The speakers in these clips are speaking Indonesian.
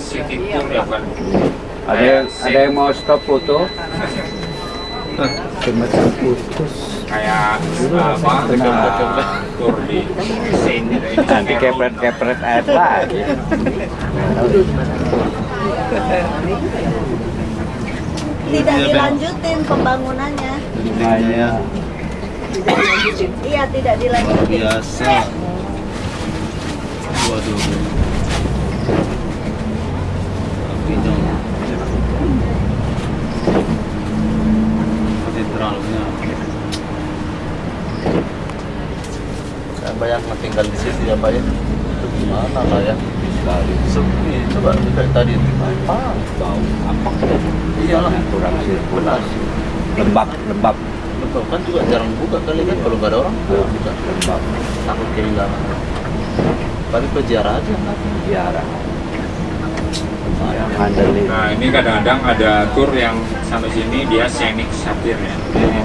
city tour ya kan. Ada yang mau stop foto? Semacam putus. Kayak apa? Tour di sini. Nanti kepret air lagi. Tidak dilanjutin pembangunannya. Iya. Iya, tidak dilanjutin. Biasa. Waduh. Katedralnya. Saya bayangkan tinggal di situ ya Pak ya. Itu gimana lah ya? Sepi. Coba kayak tadi itu apa? Bau apa? Iyalah. Kurang sirkulasi. Lembab. Betul kan juga jarang buka kali kan kalau nggak ada orang buka. Lembab. Takut kehilangan. Paling peziarah aja kan? Ziarah. Ngandelin. Nah ini kadang-kadang ada tour yang sampai sini dia scenic sapir ya.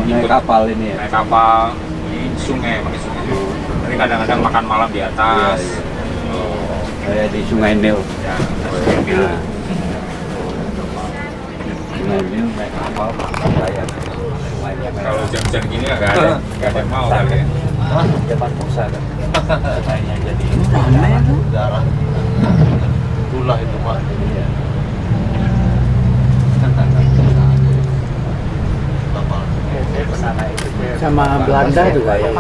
Naik kapal ini ya. Naik kapal di sungai, pakai sungai. Tapi kadang-kadang makan malam di atas. Iya. Kayak di Sungai Nil. Ya, Nah. Sungai Nil naik kapal makan layar. kalau jam-jam gini nggak ada yang mau kali ya. Depan pusat kan. Kayaknya jadi Darah. Itulah itu Pak. Iya. Kapal. Saya kesana itu. Sama Belanda juga ya.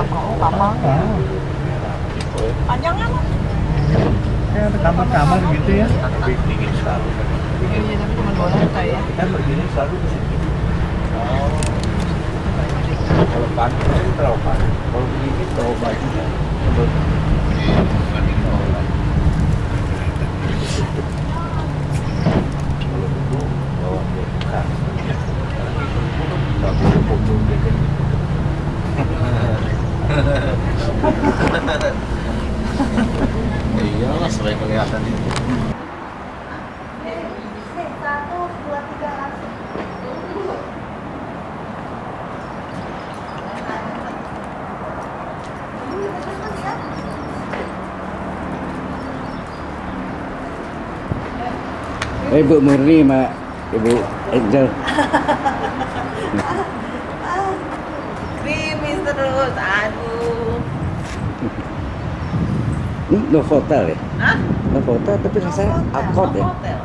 Panjang kan? Ya, kamar-kamar gitu ya. Tapi dingin sekali. Iya, tapi cuma 2 lantai ya. Kita begini selalu ke sini. Kalau panas itu terlalu panas. Kalau begini terlalu bajunya. Kalau itu bawa ke besar. Tapi foto gitu. Iyalah selain kelihatan itu. 1, 2, 3 langsung. Ibu Murni sama Ibu Angel. Krimis terus, aduh. Ini Novotel ya? Hah? Novotel tapi rasanya Arkot ya? Novotel.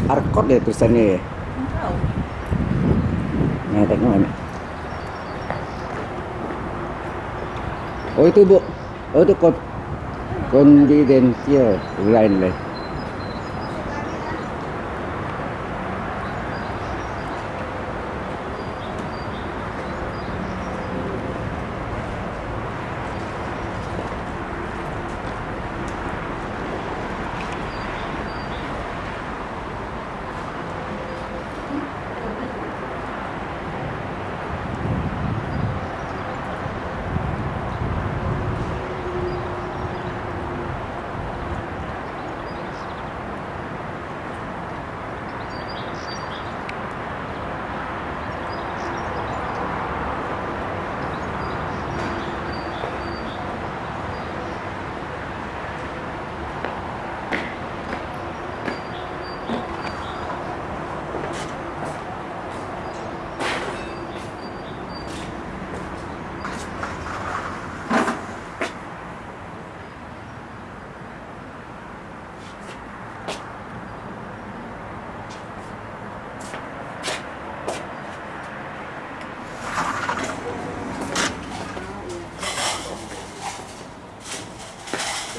Arkot ya tulisannya ya? Tahu. Nah, tengok mana? Oh itu Bu. Oh itu confidential line lah.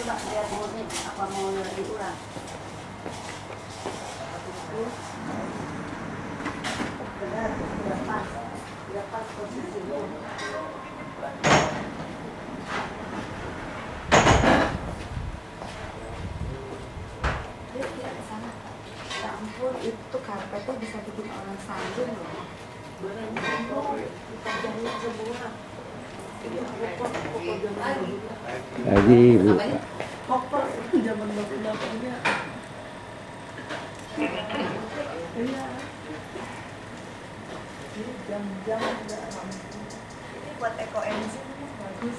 Coba lihat Murni, apa mau diulang? Benar, sudah pas posisinya. Lihat ke sana. Ya ampun, itu karpetnya bisa bikin orang sandung loh. Kita jahit semua. Lagi Bu. Koper zaman bapak-bapaknya. Iya. Ini jam-jam udah rampung. Ini buat ekoenzim bagus.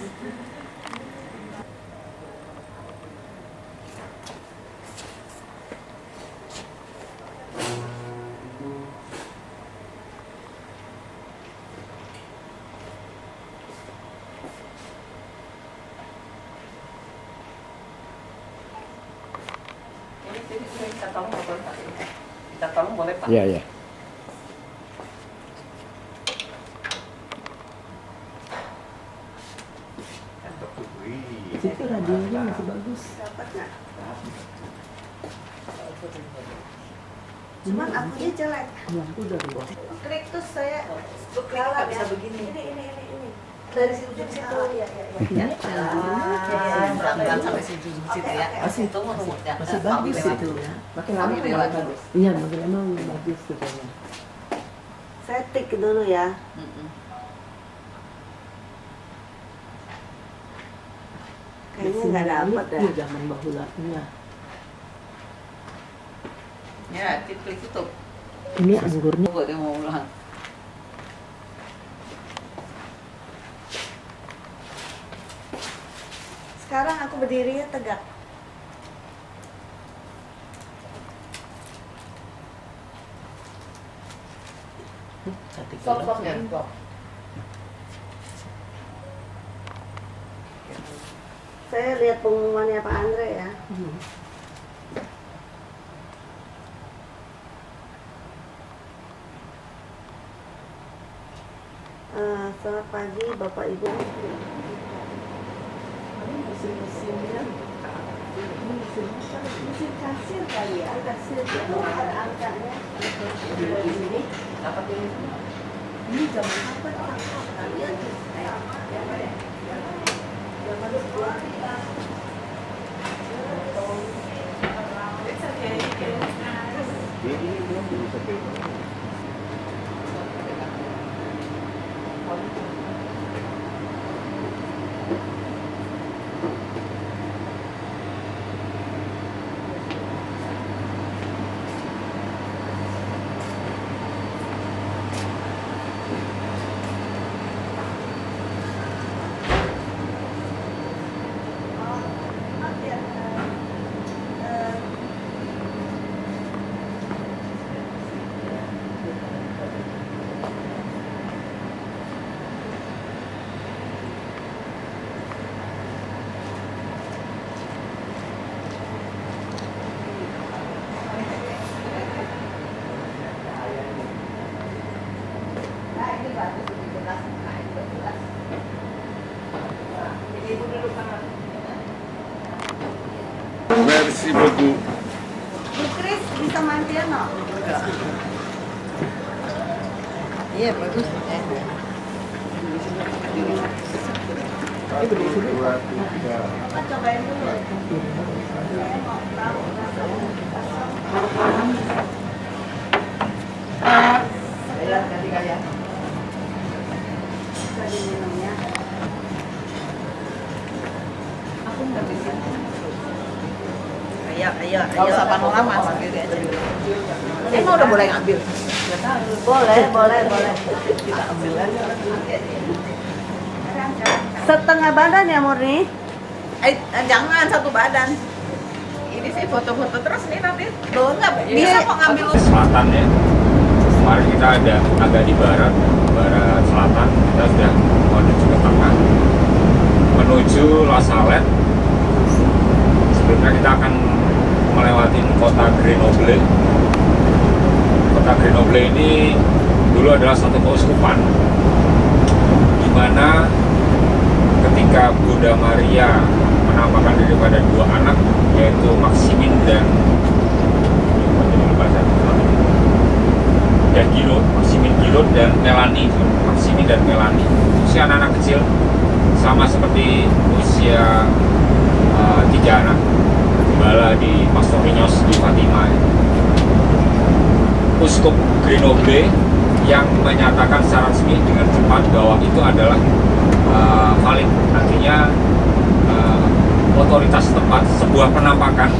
Kita tolong boleh Pak? Kita tolong boleh Pak? Iya, iya. Situ radionya masih bagus. Dapat nggak? Cuman akunya jelek. Lampu dari bawah. Klik terus saya Nggak bisa begini. Ini. Dari situ ke situ. Iya. Ya, mudah-mudahan sampai situ ya. Masih Itu mau rumusnya. masih bagus itu ya. Makin lama Makin makin lewat. bagus. Iya, makin lama makin bagus katanya. Saya tik dulu ya. Kayaknya nggak dapet ya. Iya, zaman bahula. Iya. Ya, klik tutup. Ini anggurnya. Tunggu dia mau ulang. Sekarang aku berdiri tegak. Cantik Stop, banget. stop ya, stop. Saya lihat pengumumannya Pak Andre ya. Hmm. Selamat pagi Bapak Ibu. Mesin kasir kali ya, kasir itu ada angkanya. Dapat ini. Ini zaman apa tuh? Kalian zaman sekolah. Merci beaucoup. Bu Kris bisa main piano? Iya, bagus. Apa cobain dulu? Saya mau tahu bisa diminumnya. Aku nggak bisa. Ayo. Nggak usah panorama sendiri aja. Emang udah boleh ngambil? Boleh. Kita ambil aja. Setengah badan ya Murni? Jangan satu badan. Ini sih foto-foto terus nih nanti. Loh, nggak bisa kok ngambil. Selatan ya. Kemarin kita ada agak di barat selatan. Kita sudah menuju ke tengah, menuju La Salette. Sebelumnya kita akan melewati kota Grenoble. Kota Grenoble ini dulu adalah satu keuskupan, di mana ketika Bunda Maria menampakkan diri pada dua anak, yaitu Maximin dan Gilot, Maximin Gilot dan Melanie, Maximin dan Melanie, usia anak-anak kecil, sama seperti usia tiga anak gembala di Pastorinos di Fatima. Uskup Grenoble yang menyatakan secara resmi dengan cepat bahwa itu adalah valid, artinya otoritas tempat sebuah penampakan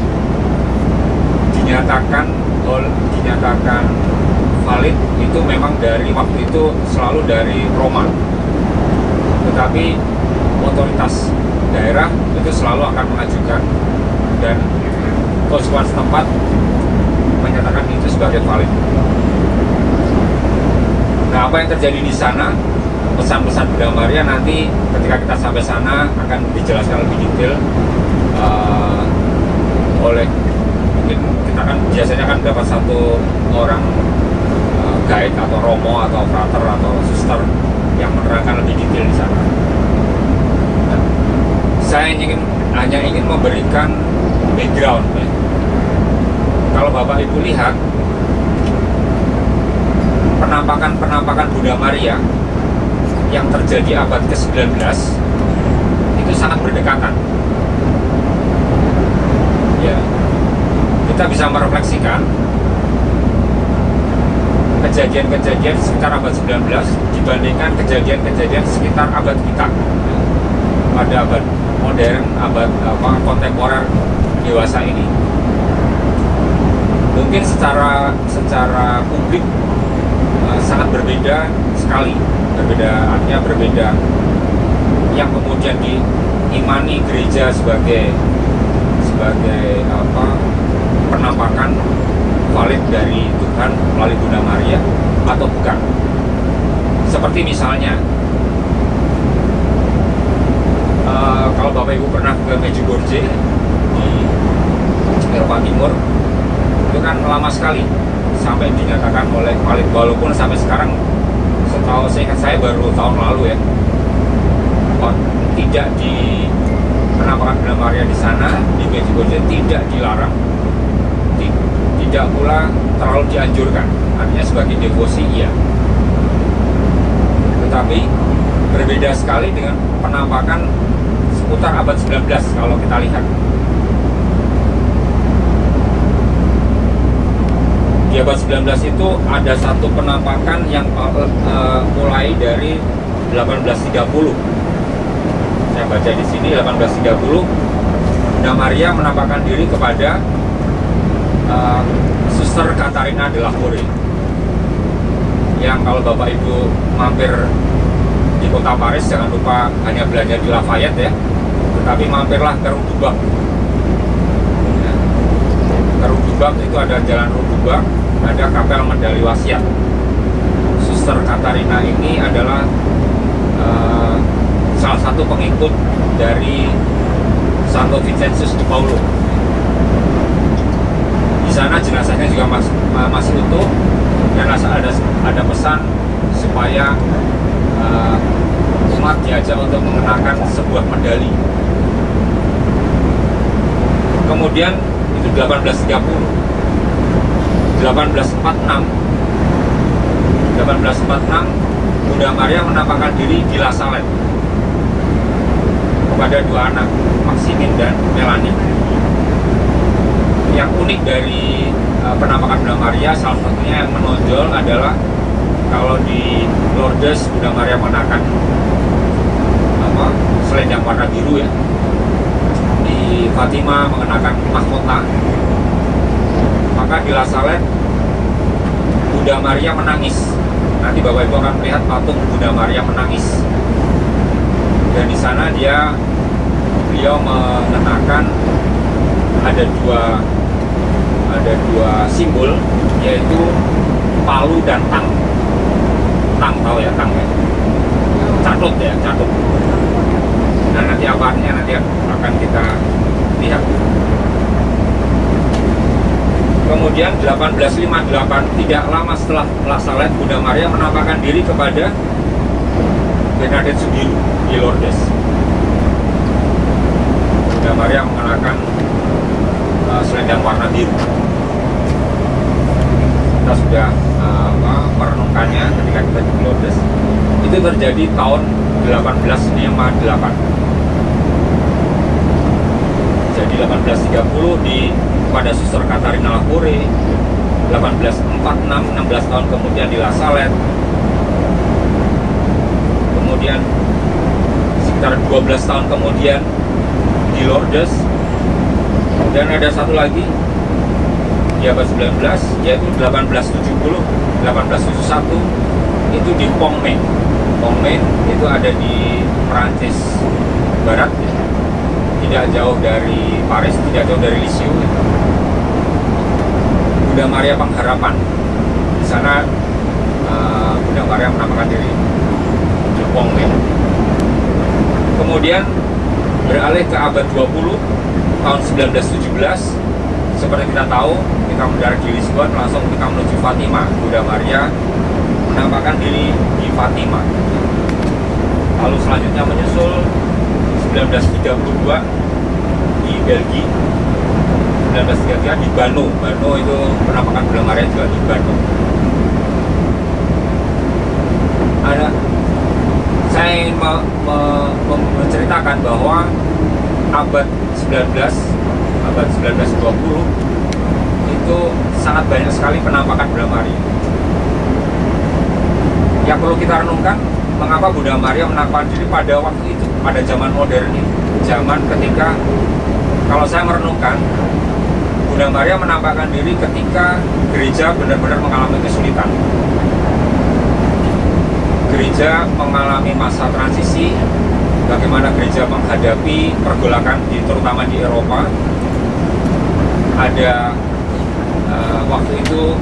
dinyatakan valid itu memang dari waktu itu selalu dari Roma, tetapi otoritas daerah itu selalu akan mengajukan dan keuskupan setempat menyatakan itu sebagai valid. Nah, apa yang terjadi di sana, pesan-pesan Bunda Maria nanti ketika kita sampai sana akan dijelaskan lebih detail oleh, mungkin kita akan guide atau romo atau frater atau suster yang menerangkan lebih detail di sana. Nah, saya hanya ingin memberikan background ya. Kalau Bapak Ibu lihat penampakan Bunda Maria yang terjadi abad ke-19 itu sangat berdekatan. Ya, kita bisa merefleksikan kejadian-kejadian sekitar abad 19 dibandingkan kejadian-kejadian sekitar abad kita. Pada abad modern, abad kontemporer dewasa ini. Mungkin secara publik sangat berbeda sekali. Artinya berbeda. Yang kemudian diimani gereja sebagai penampakan valid dari Tuhan melalui Bunda Maria atau bukan. Seperti misalnya kalau Bapak Ibu pernah ke Medjugorje di Eropa Timur, itu kan lama sekali sampai dinyatakan oleh valid, walaupun sampai sekarang setahu saya baru tahun lalu ya, tidak di penampakan Bunda Maria di sana di Medjugorje tidak dilarang, tidak pula terlalu dianjurkan, artinya sebagai devosi iya. Tetapi berbeda sekali dengan penampakan seputar abad 19 kalau kita lihat. Di abad 19 itu ada satu penampakan yang mulai dari 1830. Saya baca di sini 1830, Bunda Maria menampakkan diri kepada Suster Katarina de la Foret, yang kalau Bapak Ibu mampir di kota Paris jangan lupa hanya belanja di Lafayette ya, tetapi mampirlah ke Rue. Ya. Ke Rue itu ada jalan Rue, ada kapel medali wasiat. Suster Katarina ini adalah salah satu pengikut dari Santo Vincentius de Paulo. Di sana jenazahnya juga masih utuh, dan ada pesan supaya umat diajak untuk mengenakan sebuah medali. Kemudian itu 1830, 1846 Bunda Maria menampakkan diri di La Salette kepada dua anak, Maximin dan Melanie. Yang unik dari penampakan Bunda Maria, salah satunya yang menonjol adalah kalau di Lourdes Bunda Maria mengenakan selendang warna biru ya, di Fatima mengenakan mahkota, maka di La Salette Bunda Maria menangis. Nanti Bapak Ibu akan melihat patung Bunda Maria menangis, dan di sana beliau mengenakan ada dua simbol, yaitu palu dan tang. Tahu ya, tang ya, catut. Nah nanti apanya nanti akan kita lihat. Kemudian 1858, tidak lama setelah La Salette, Bunda Maria menampakkan diri kepada Bernadette Soubirous di Lourdes. Bunda Maria mengenakan selendang warna biru. Kita sudah merenungkannya ketika kita di Lourdes. Itu terjadi tahun 1858. Jadi 1830 pada Suster Katarina La Foret, 1846, 16 tahun kemudian di La Salette, kemudian sekitar 12 tahun kemudian di Lourdes, dan ada satu lagi di abad 19, yaitu 1870, 1871 itu di Pont-Main. Pont-Main itu ada di Perancis Barat, tidak jauh dari Paris, tidak jauh dari Lisieux. Bunda Maria Pengharapan, di sana Bunda Maria menampakkan diri di Pont-Main. Kemudian beralih ke abad 20, tahun 1917, seperti kita tahu, kita mendarat di Lisbon, langsung kita menuju Fatima. Bunda Maria menampakkan diri di Fatima. Lalu selanjutnya menyusul 1932 di Belgia, 1933 di Bano. Bano itu penampakan bulan Maria juga di Bano. Saya ingin menceritakan bahwa abad 19, abad 19-20 itu sangat banyak sekali penampakan Bunda Maria. Yang perlu kita renungkan, mengapa Bunda Maria menampakkan diri pada waktu itu, pada zaman modern itu, zaman ketika, kalau saya merenungkan, Bunda Maria menampakkan diri ketika gereja benar-benar mengalami kesulitan. Gereja mengalami masa transisi, bagaimana gereja menghadapi pergolakan terutama di Eropa. Ada waktu itu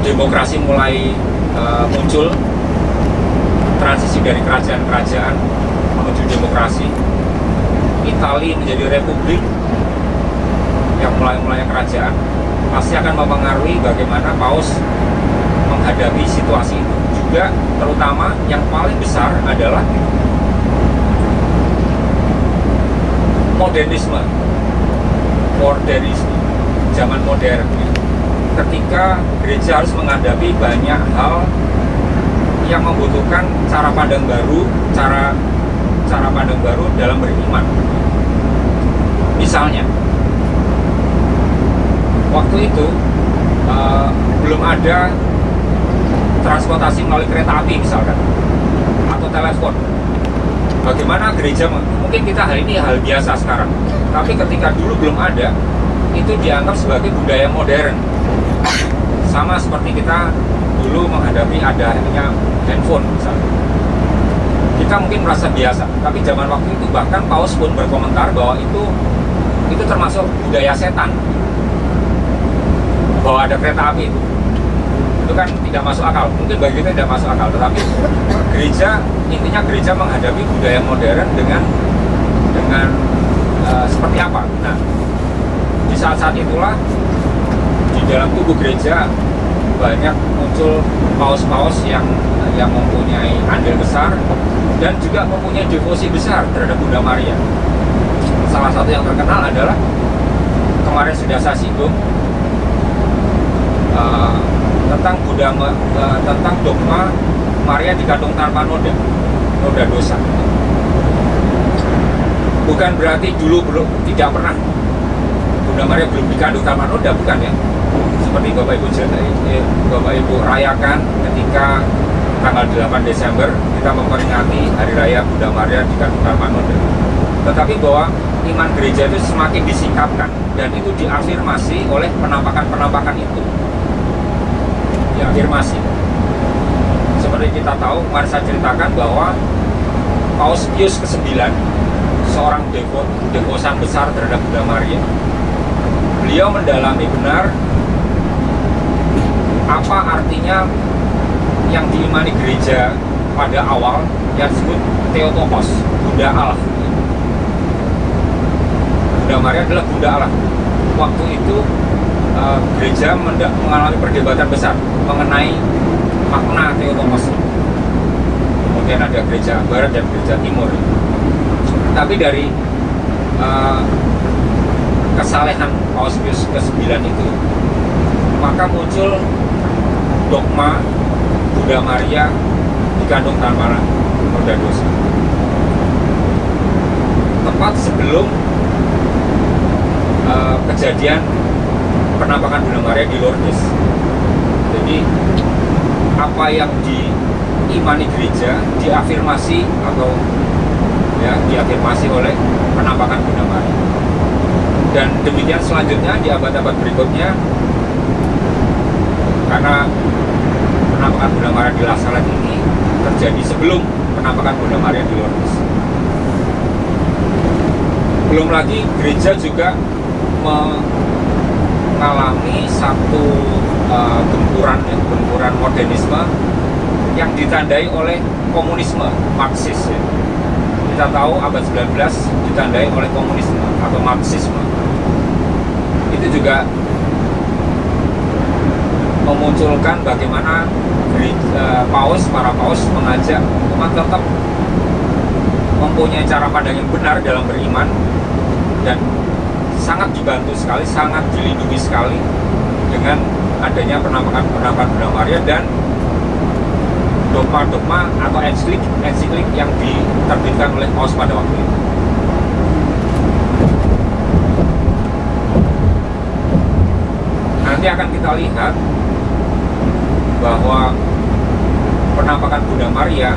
demokrasi mulai muncul, transisi dari kerajaan-kerajaan menuju demokrasi. Italia menjadi republik yang mulai kerajaan, pasti akan mempengaruhi bagaimana Paus menghadapi situasi itu. Juga terutama yang paling besar adalah modernisme, zaman modern, ketika gereja harus menghadapi banyak hal yang membutuhkan cara pandang baru, cara pandang baru dalam beriman. Misalnya, waktu itu belum ada transportasi melalui kereta api misalkan, atau telepon. Bagaimana gereja, mungkin kita hari ini hal biasa sekarang, tapi ketika dulu belum ada, itu dianggap sebagai budaya modern. Sama seperti kita dulu menghadapi adanya handphone misalnya. Kita mungkin merasa biasa, tapi zaman waktu itu bahkan Paus pun berkomentar bahwa itu termasuk budaya setan. Bahwa ada kereta api itu kan tidak masuk akal, mungkin bagi kita tidak masuk akal, tetapi intinya gereja menghadapi budaya modern dengan seperti apa. Nah, di saat-saat itulah di dalam tubuh gereja banyak muncul paus-paus yang mempunyai andil besar dan juga mempunyai devosi besar terhadap Bunda Maria. Salah satu yang terkenal adalah kemarin sudah saya singgung tentang dogma Maria dikandung tanpa noda dosa. Bukan berarti dulu tidak pernah Bunda Maria belum dikandung tanpa noda, bukan ya. Seperti Bapak Ibu rayakan ketika tanggal 8 Desember kita memperingati Hari Raya Bunda Maria dikandung tanpa noda. Tetapi bahwa iman gereja itu semakin disingkapkan dan itu diafirmasi oleh penampakan itu. Diafirmasi. Seperti kita tahu, kemarin saya ceritakan bahwa Paus Pius ke-9 seorang devosan besar terhadap Bunda Maria. Beliau mendalami benar apa artinya yang diimani gereja pada awal yang disebut Theotokos, Bunda Allah. Bunda Maria adalah Bunda Allah. Waktu itu gereja mengalami perdebatan besar mengenai makna Theotokos. Kemudian ada gereja barat dan gereja timur. Tapi dari kesalehan Paus Pius ke-9 itu, maka muncul dogma Bunda Maria dikandung tanpa noda dosa. Tepat sebelum kejadian penampakan Bunda Maria di Lourdes. Jadi apa yang diimani gereja diafirmasi atau diafirmasi oleh penampakan Bunda Maria. Dan demikian selanjutnya di abad-abad berikutnya, karena penampakan Bunda Maria di La Salette ini terjadi sebelum penampakan Bunda Maria di Lourdes. Belum lagi gereja juga mengalami satu gempuran modernisme yang ditandai oleh komunisme Marxis. Kita tahu abad 19 ditandai oleh komunisme atau Marxisme. itu juga memunculkan bagaimana para paus mengajak umat tetap mempunyai cara pandang yang benar dalam beriman, dan sangat dibantu sekali, sangat dilindungi sekali dengan adanya penampakan Bunda Maria dan dogma-dogma atau ensiklik yang diterbitkan oleh paus pada waktu itu. Nanti akan kita lihat bahwa penampakan Bunda Maria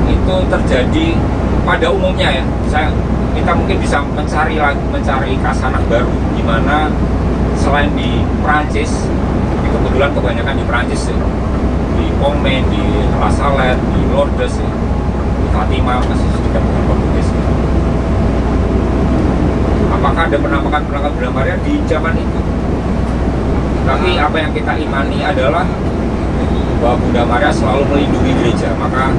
itu terjadi pada umumnya ya. Kita mungkin bisa mencari kasanah baru di mana selain di Prancis, ini kebetulan kebanyakan di Prancis ya, di Pomen, di La Salette, di Lourdes, ya, di Fatima, masih sedikit dengan Portugis. Apakah ada penampakan Bunda Maria di zaman itu? Tapi apa yang kita imani adalah bahwa Bunda Maria selalu melindungi gereja, maka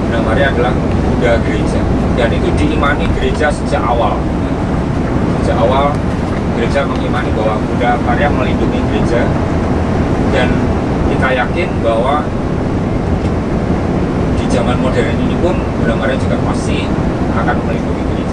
Bunda Maria adalah Bunda gereja, dan itu diimani gereja sejak awal. Sejak awal gereja mengimani bahwa Bunda Maria melindungi gereja, dan kita yakin bahwa di zaman modern ini pun Bunda Maria juga pasti akan melindungi gereja.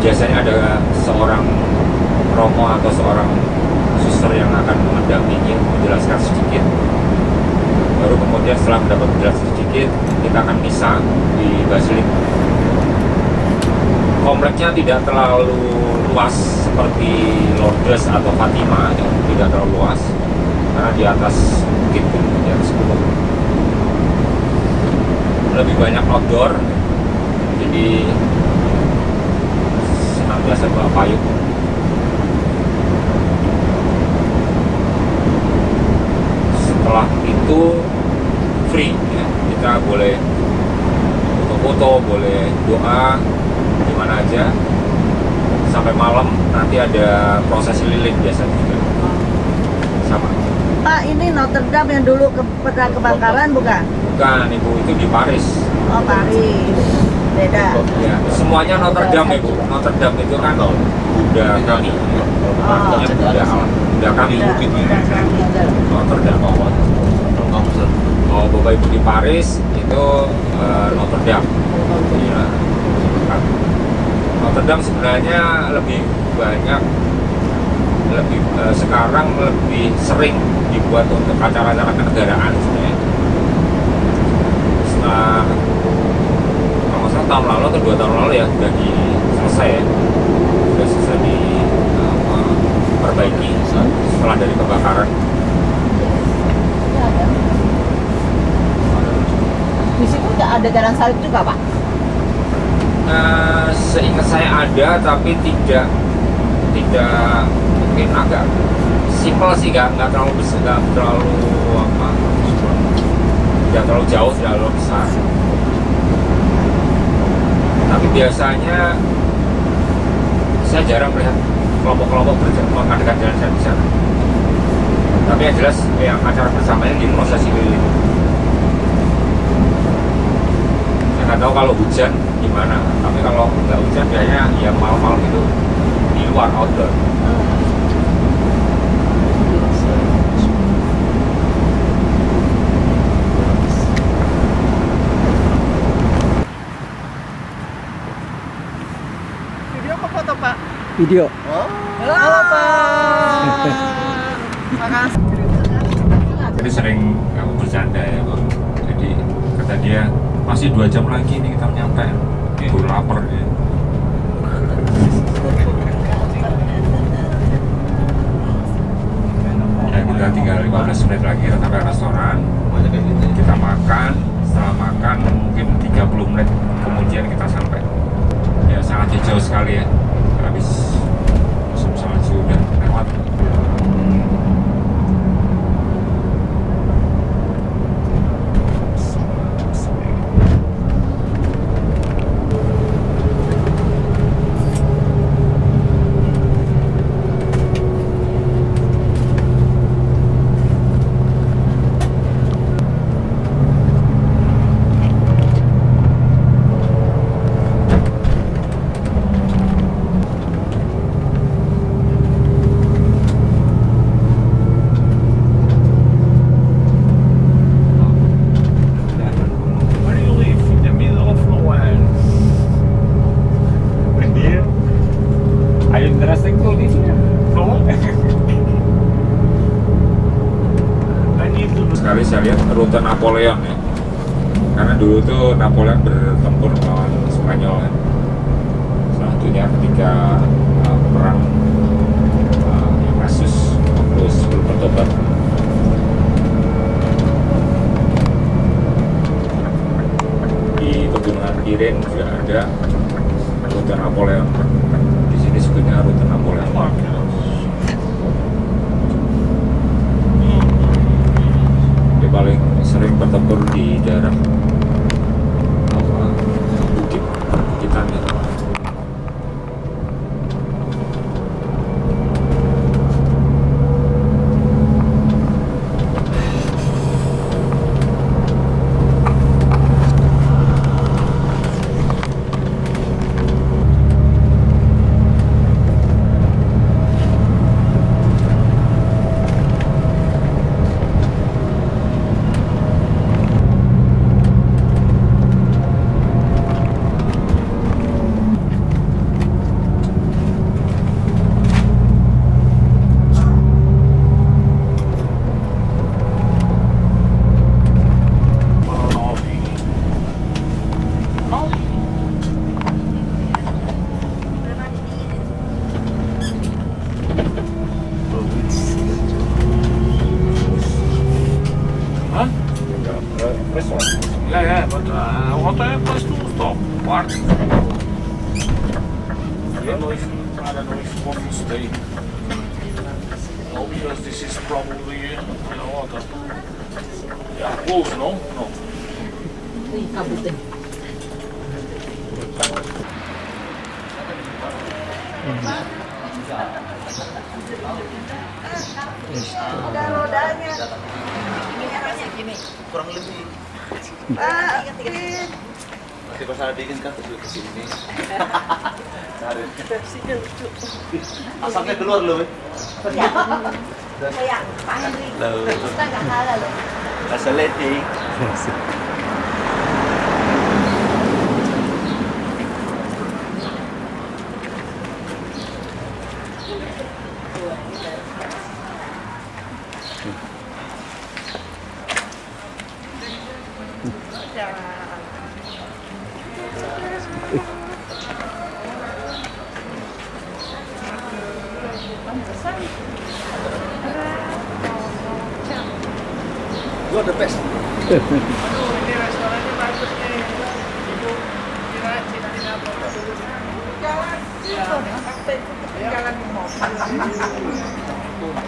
Biasanya ada seorang romo atau seorang suster yang akan mendampingi, menjelaskan sedikit. Baru kemudian setelah mendapat penjelasan sedikit, kita akan misa di Basilik. Kompleknya tidak terlalu luas seperti Lourdes atau Fatima, tidak terlalu luas karena di atas bukit pun di atas gunung. Lebih banyak outdoor, jadi biasa bawa payung. Setelah itu free ya. Kita boleh foto-foto, boleh doa di mana aja sampai malam. Nanti ada prosesi lilin biasanya juga. Sama. Pak, ini Notre Dame yang dulu pernah kebakaran bukan? Bukan, Ibu, itu di Paris. Oh, Paris. Beda. Ya, semuanya Notre Dame, Ibu. Notre Dame itu kan Buddha kami. Artinya Buddha Allah. Buddha kami. Notre Dame. Oh, Bapak Ibu di Paris itu Notre Dame. Ya. Notre Dame sebenarnya lebih banyak, sekarang lebih sering dibuat untuk acara-acara kenegaraan sebenarnya. Tahun lalu atau 2 tahun lalu ya sudah selesai diperbaiki setelah dari kebakaran. Di situ ada jalan salib juga, Pak? Seingat saya ada, tapi tidak mungkin agak simpel sih, nggak terlalu besar, tidak terlalu jauh, tidak terlalu besar. Tapi biasanya saya jarang melihat kelompok-kelompok mengadakan jalan salib di sana. Tapi yang jelas yang acara bersamanya di prosesi lilin. Saya nggak tahu kalau hujan gimana, tapi kalau nggak hujan biasanya ya malam-malam itu di luar, outdoor. Video apa foto, Pak? Video. Halo, Pak. Makasih. Jadi sering kamu bercanda ya, Bang. Jadi kata dia masih 2 jam lagi nih kita nyampe. Ibu lapar ya. Ya kita tinggal 15 menit lagi kita sampai restoran. Kita makan, setelah makan mungkin 30 menit kemudian kita sampai. Ya sangat jauh sekali ya. Habis musim salju dan lewat. pesawat. Where do you live? In the middle of nowhere. Here, are you interesting to live here? No? I need to Sekali saya lihat rute Napoleon ya, karena dulu tuh Napoleon bertempur melawan Spanyol kan. Salah satunya ketika perang Ipsus terus sebelum bertobat. Di pegunungan Pirin juga ada rute Napoleon. Di sini sebutnya rute Napoleon. Dia paling sering bertempur di daerah bukit bukitan ya. Yeah, but I want to have place to stop, park. I don't know if you want to stay. No, because this is probably, you know what, yeah, close, no? No. Ada rodanya. Ini arahnya gini. Kurang lebih. Pak, Nanti pas ada dingin kan terus ke sini. Cari. Asapnya keluar loh. kayak Pak Henry. Loh. Kita nggak kalah loh. Rasa letting. You are the best. Ini restorannya bagus nih. Ibu kira cina apa dulu? Jalan di mobil.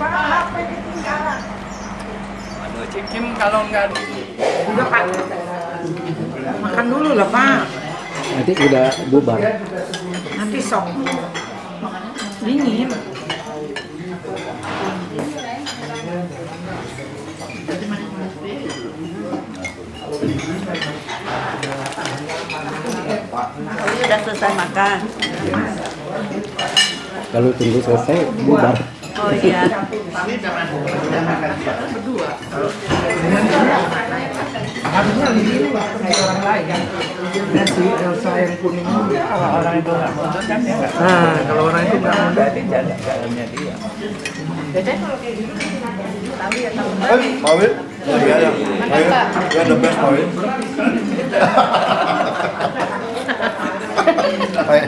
Apa ini ketinggalan? Aduh, Cikim kalau nggak Udah Pak. Makan dulu lah Pak. Nanti udah bubar. Nanti sok. Dingin. Udah selesai makan. Kalau tunggu selesai bubar. Oh iya. harusnya di sini kayak orang lain kan. Dan si Elsa yang kuning itu kalau orang itu nggak mundur kan ya nggak. Nah kalau orang itu nggak mundur dia jalan jalannya dia. Biasanya kalau kayak gitu tahu ya tahu. Mawil? Iya, ya. Mawil, you are the best, Mawil. Hai.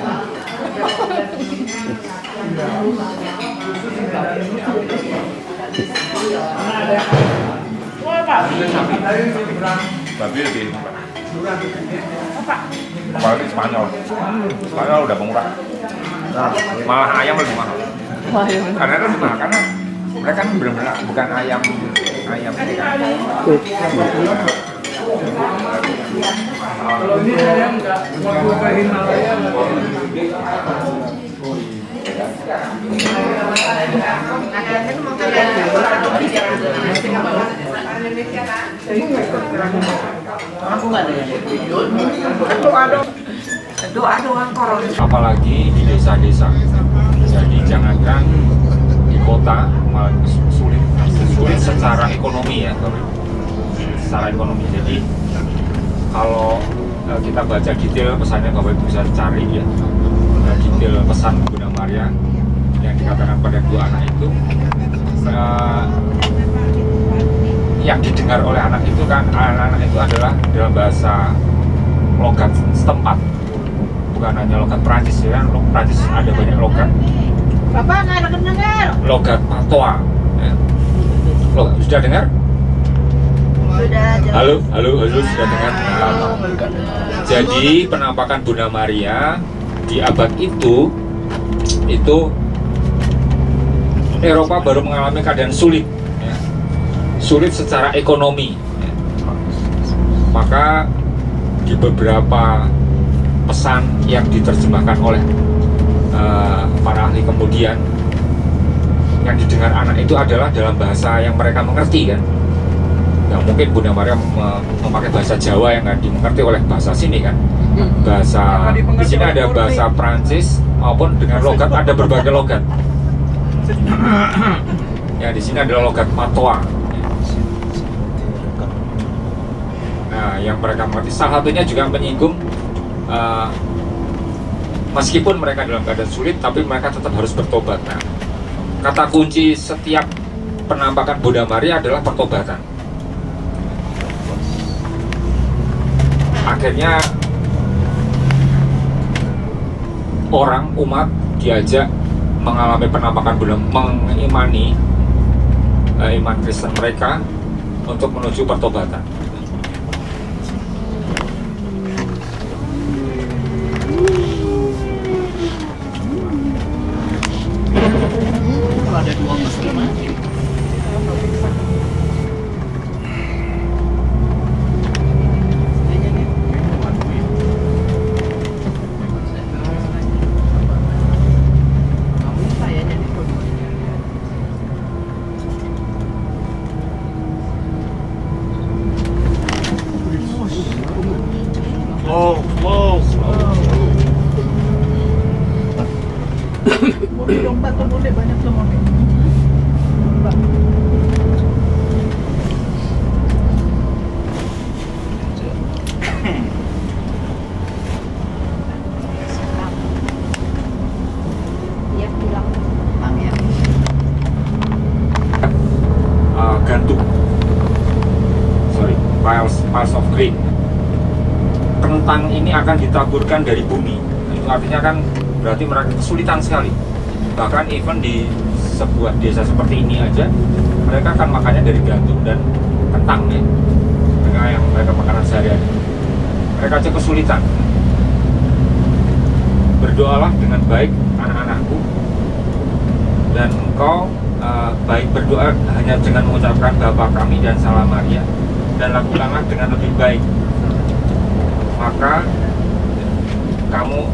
Babi lebih apalagi Spanyol udah murah, malah ayam lebih mahal. Wah, iya bener. Karena karena mereka kan benar-benar bukan ayam ini kan. Kalau ini saya nggak mau ke Himalaya. Apalagi di desa-desa. Jadi jangankan di kota malah sulit secara ekonomi ya, secara ekonomi. Jadi kalau kita baca detail pesannya, Bapak Ibu bisa cari ya, detail pesan Bunda Maria yang dikatakan pada dua anak itu, yang didengar oleh anak itu kan, anak-anak itu adalah dalam bahasa logat setempat, bukan hanya logat Prancis ya kan. Prancis ada banyak logat. Bapak nggak ada dengar. Logat Patois ya. Loh, sudah dengar? Sudah jelas. Halo, sudah dengar? Jadi penampakan Bunda Maria di abad itu Eropa baru mengalami keadaan sulit ya. Sulit secara ekonomi ya. Maka di beberapa pesan yang diterjemahkan oleh para ahli kemudian, yang didengar anak itu adalah dalam bahasa yang mereka mengerti kan. Nah, mungkin Bunda Maria memakai bahasa Jawa yang nggak dimengerti oleh bahasa sini kan. Bahasa di sini ada bahasa Prancis maupun dengan logat, ada berbagai logat. Ya, di sini adalah logat Patois. Nah, yang mereka mengerti, salah satunya juga menyinggung meskipun mereka dalam keadaan sulit, tapi mereka tetap harus bertobat. Nah, kata kunci setiap penampakan Bunda Maria adalah pertobatan. Akhirnya umat diajak mengalami penampakan Bunda, mengimani iman Kristen mereka untuk menuju pertobatan. Ada dua musliman. Boleh lompat tuh, boleh banyak tuh mobil. Dia pulang. Gantung, piles of grain. Kentang ini akan ditaburkan dari bumi. Itu artinya kan berarti mereka kesulitan sekali. Bahkan even di sebuah desa seperti ini aja, mereka akan makannya dari gandum dan kentang ya, dengan yang mereka makanan sehari-hari. Mereka aja kesulitan. Berdoalah dengan baik anak-anakku, dan engkau baik berdoa hanya dengan mengucapkan Bapa kami dan Salam Maria, dan lakukanlah dengan lebih baik, maka kamu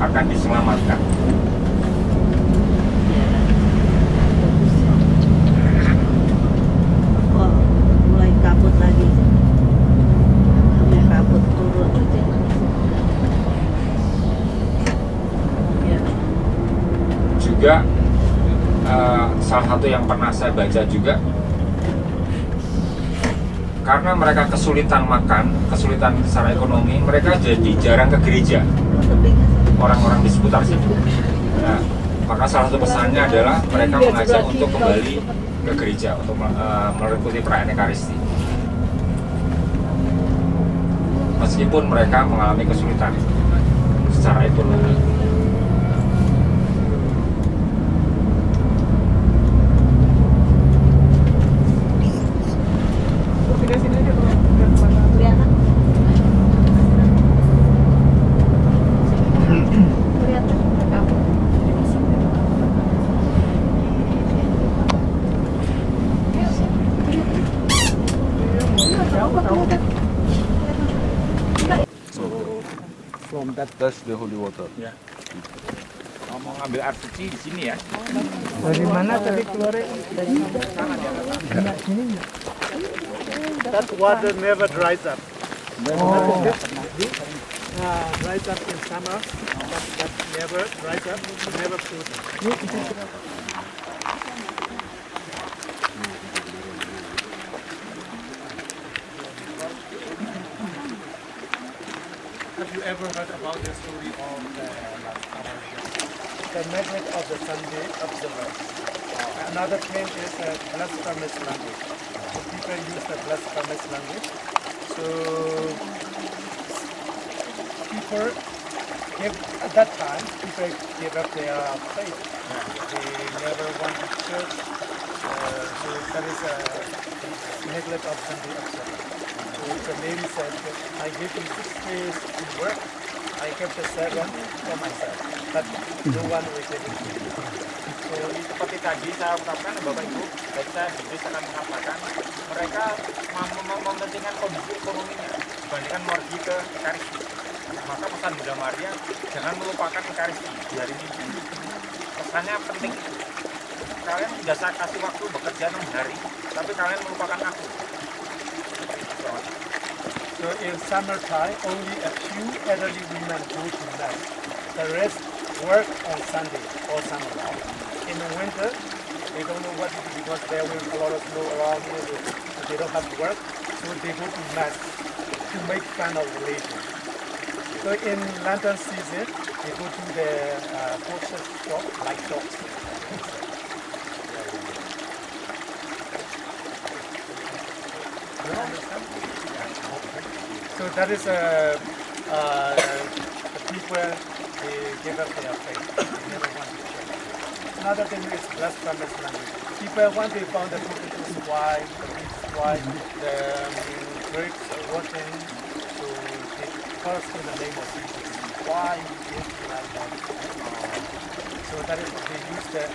akan diselamatkan. Oh, mulai kabut lagi. Kabut turun. Juga salah satu yang pernah saya baca juga, karena mereka kesulitan makan, kesulitan secara ekonomi, mereka jadi jarang ke gereja, orang-orang di seputar sini. Nah, maka salah satu pesannya adalah mereka mengajak untuk kembali ke gereja untuk mengikuti perayaan Ekaristi, meskipun mereka mengalami kesulitan secara ekonomi. That's the holy water. Ya. Mau ngambil air suci di sini ya. Dari mana tadi keluarnya? Dari sini. That water never dries up. Dries up in summer, but that never dries up, never frozen. Have you ever heard about the story of the method of the Sunday observers? Another claim is a blasphemous language. So people use the blasphemous language. So people give, at that time, people gave up their faith. They never went to church. So that is a neglect of Sunday observance. So the lady said, I gave you 6 days to work. I kept the 7 for myself. But no one will give it to me. So, seperti tadi saya ungkapkan Bapak Ibu, baik saya Idris akan mengatakan mereka mementingkan kondisi ekonominya dibandingkan pergi ke Ekaristi. Maka pesan Bunda Maria, jangan melupakan Ekaristi di hari Minggu. Pesannya penting itu. Kalian sudah saya kasih waktu bekerja 6 hari, tapi kalian melupakan aku. So in summertime, only a few elderly women go to mass. The rest work on Sunday all summer long. In the winter, they don't know what to do because there will be a lot of snow around here. So they don't have to work, so they go to mass to make kind of religion. So in Lantern season, they go to the horses shop like dogs. So that is the people, they give up their faith. They never want to change. Another thing is blasphemous language. People, when they found the cockroaches white, the bees white, the grapes rotten, so they curse in the name of Jesus. Why you did like that? So that is they use the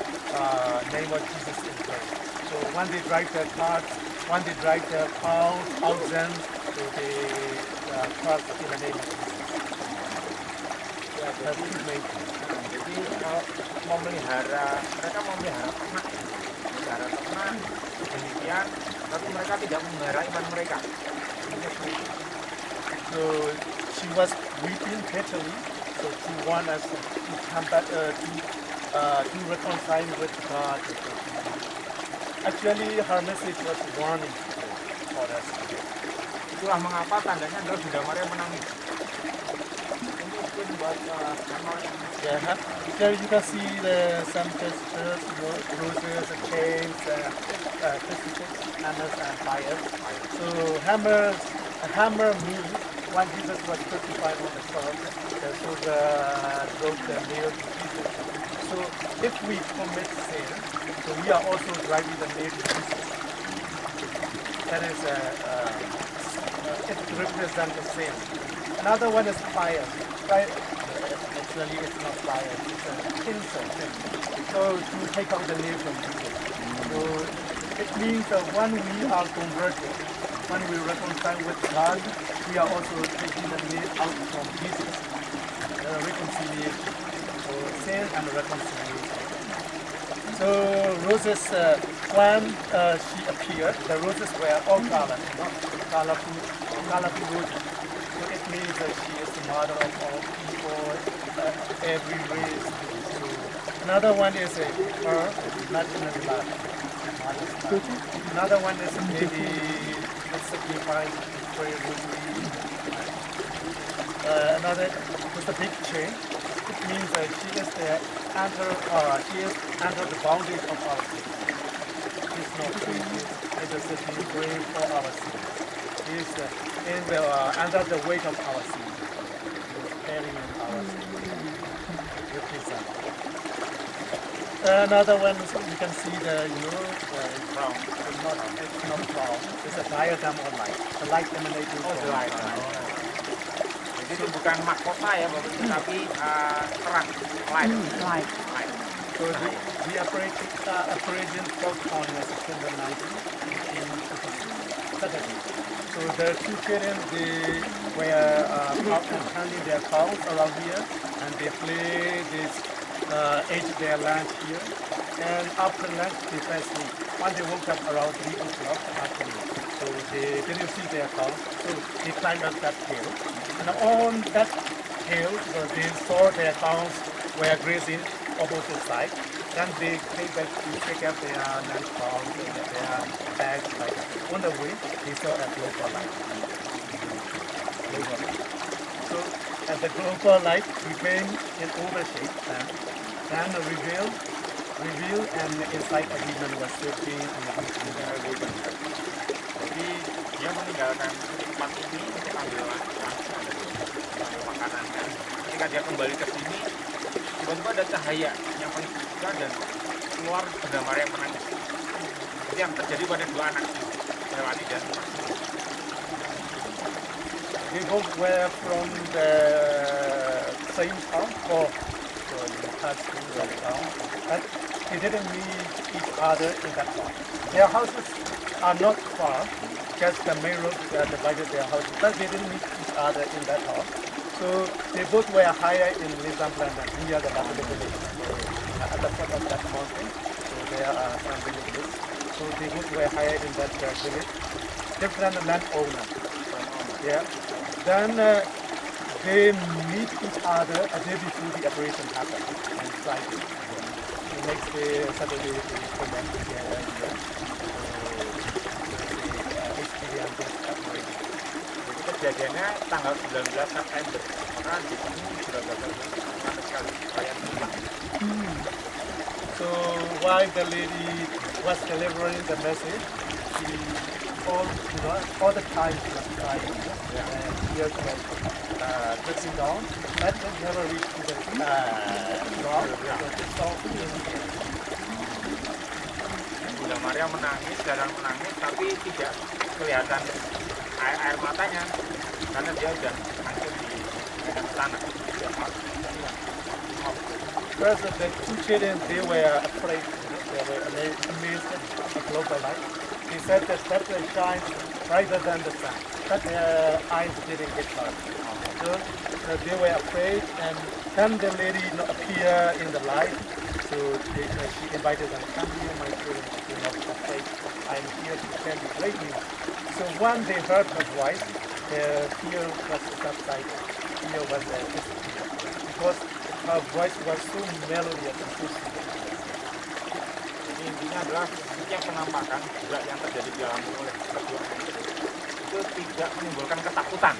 name of Jesus in prayer. So when they drive their cars, when they drive their cows, oxen, so they curse in the name of Jesus. That's the main thing. Jadi kalau mereka memelihara ternak, demikian, tapi mereka tidak memelihara iman mereka. So she was weeping bitterly. So she wanted us to come back to reconcile with God. Actually, her message was warning for us. Itulah mengapa tandanya adalah Bunda Maria menangis. Mungkin buat Yeah, there you can see some gestures, roses, chains, crucifix, hammers, and fires. So hammer moved when Jesus was crucified on the cross. So the broke the nail to Jesus. So if we commit sin, so we are also driving the nail to Jesus. That is it represents the sin. Another one is fire. Right? Actually, it's not fire. It's an incense. So to take out the nail from Jesus. So it means that when we are converted, when we reconcile with God, we are also taking the nail out from Jesus. Reconciliation. So sin and reconciliation. So roses, when she appeared, the roses were all colored, not colorful roses. So it means that she is the mother of all people, every race. So another one is her national love. Another one is maybe sacrifice, pray rosary. Another is the big chain. It means that she is under the boundaries of our sin. She's not free. It is a grave for our sin. She is under the weight of our sin. Carrying our sin. Represent. Another one is you can see it's brown. It's not brown. It's a diagram of light. The light emanating from the light. Jadi itu bukan mahkota ya Bapak Ibu, tapi terang, light. So the apparition felt on September 19, 1852. Saturday. So the two children, they were out and handling their cows around here, and they play this, ate their lunch here. And after lunch, they fell asleep. When they woke up around 3 o'clock afternoon, so they didn't see their cows, so they climbed up that hill. And on that hill, so they saw their cows were grazing opposite side. Then they came back to pick up their lunch cows and their bags. Like on the way, they saw a global light. Global light. So at the global light became an oval shape, then reveal, and inside a demon was sitting in the golden light. Jadi dia meninggalkan tempat ini untuk ambil makanannya. Ketika dia kembali ke sini, tiba-tiba ada cahaya yang paling besar dan keluar Bunda Maria yang menangis. Itu yang terjadi pada dua anak, Melani dan They both were from the same town, or they passed through the town, but they didn't meet each other in that town. Their houses are not far, just the main road divided their houses, but they didn't meet each other in that town. So they both were higher in Lisamblan and near the village. At the foot of that mountain, so there are some villages. So they both were higher in that village. Different landowners. Yeah. Then they meet each other a day before the operation happened on Friday. The next day, Saturday, they come back together here. So they experience this operation. Jadi kejadiannya tanggal 19 September. Maka di sini sudah gagal sama sekali perayaan Imlek. So while the lady was delivering the message, she all the time she was crying. And tears were dripping down. But it never reached to the ground. So it stopped in the air. Bunda Maria menangis, sedang menangis, tapi tidak kelihatan air matanya karena dia udah hancur di medan tanah. First, the two children, they were afraid. They were amazed at the global light. They said that will shine brighter than the sun, but their eyes didn't get hurt. So they were afraid, and then the lady appeared in the light. So she invited them, come here, my children, do not be afraid. I'm here to tell you great news. So when they heard her voice, their fear was subsided. Fear was disappeared. Because her voice was so melodious and so sweet. Jadi intinya adalah setiap penampakan juga yang terjadi dialami oleh kedua anak itu tidak menimbulkan ketakutan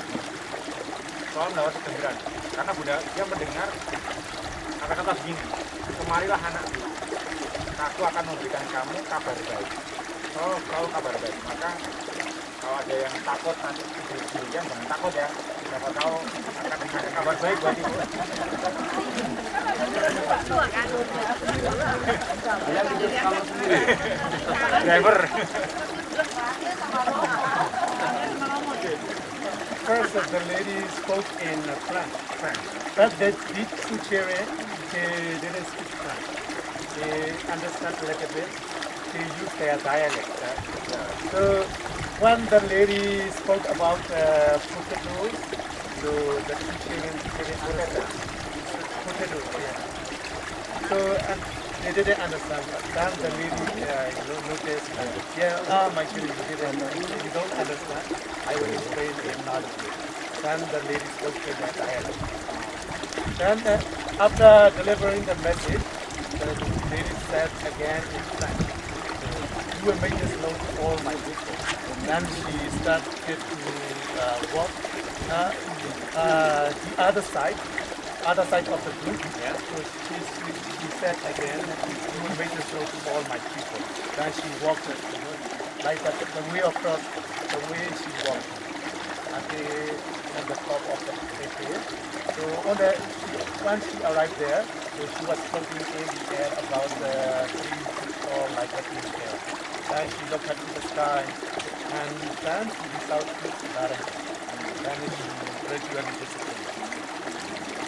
soal mendapat kegembiraan, karena Bunda dia mendengar kata-kata begini, kemarilah anakku, aku akan memberikan kamu kabar baik. Oh, kalau kabar baik, maka kalau ada yang takut nanti sendirian jangan takut ya, siapa tahu akan ada kabar baik buat ibu. Driver. First, the lady spoke in French. But the two children, they didn't speak French. They understand a little bit. They use their dialect. So when the lady spoke about potatoes, so the two children didn't understand. Potatoes, yeah. So and they didn't understand. Then the lady, noticed, my children, you don't understand. I will explain in another way. Then the lady spoke to their dialect. Then after delivering the message, the lady said again in French, you will make this known to all my people. Then she started to walk the other side of the group. Yeah. So she said again, you will make this known to all my people. Then she walked like that, the way across, the way she walked at the top of the hill. So when she arrived there, so she was floating in the air about 3 feet tall like a in the air. Then she looked up to the sky, and then she without direction. Then she gradually disappeared.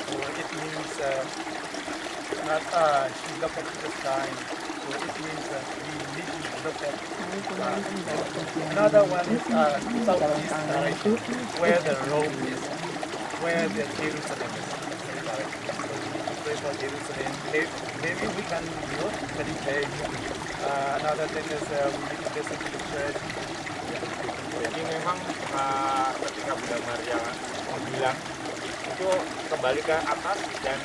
So it means she looked up to the sky, so So it means we need to look at another one is southeast direction, where the Rome is, where the Jerusalem is. Pray for Jerusalem. Maybe we can meditate. Another thing is we need to listen to the church. Jadi memang ketika Bunda Maria bilang itu kembali ke atas dan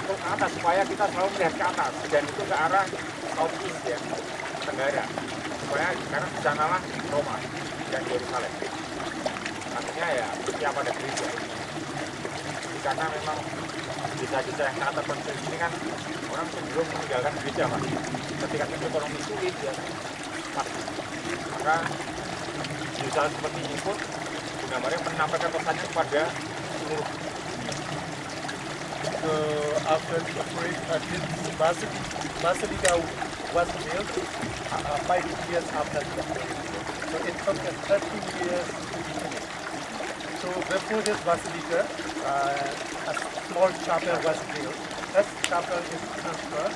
untuk ke atas supaya kita selalu melihat ke atas dan itu ke arah southeast ya, tenggara, supaya karena di sanalah Roma dan Yerusalem. Artinya ya setiap ada gereja. Karena memang desa-desa yang sangat terpencil ini kan orang cenderung meninggalkan gereja Pak. Ketika ekonomi sulit ya pasti. Maka desa seperti ini pun Bunda Maria menampilkan pesannya kepada seluruh dunia. So after the this Basilica was built 5 years after the upgrade. So it took 30 years to be finished. So before this basilica, a small chapel was built. That chapel is transferred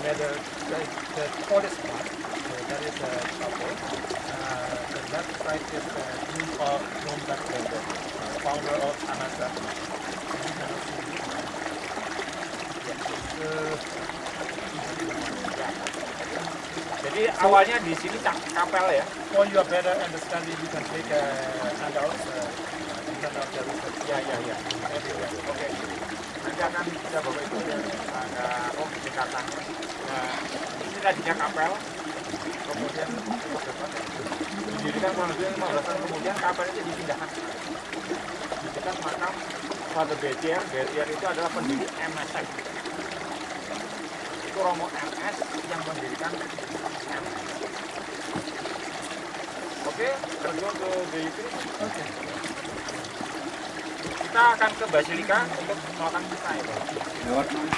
near the tallest part. That is a chapel. The left side is the tomb of Rome Alexander, founder of Anasa. Jadi awalnya di sini kapel ya. For your better understanding, you can take a handout. Handout Jerusalem. Ya. Oke. Nanti akan bisa Bapak Ibu ada pendekatan. Nah, ini tadinya kapel, kemudian didirikan kurang lebih 15 tahun kemudian kapel itu dipindahkan. Di dekat makam Father Betier. Betier itu adalah pendiri MSF. Itu Romo MS yang mendirikan MS. Oke, terjun ke DIP. Okay. Kita akan ke Basilika untuk melakukan misa ya Pak. Lewat mana?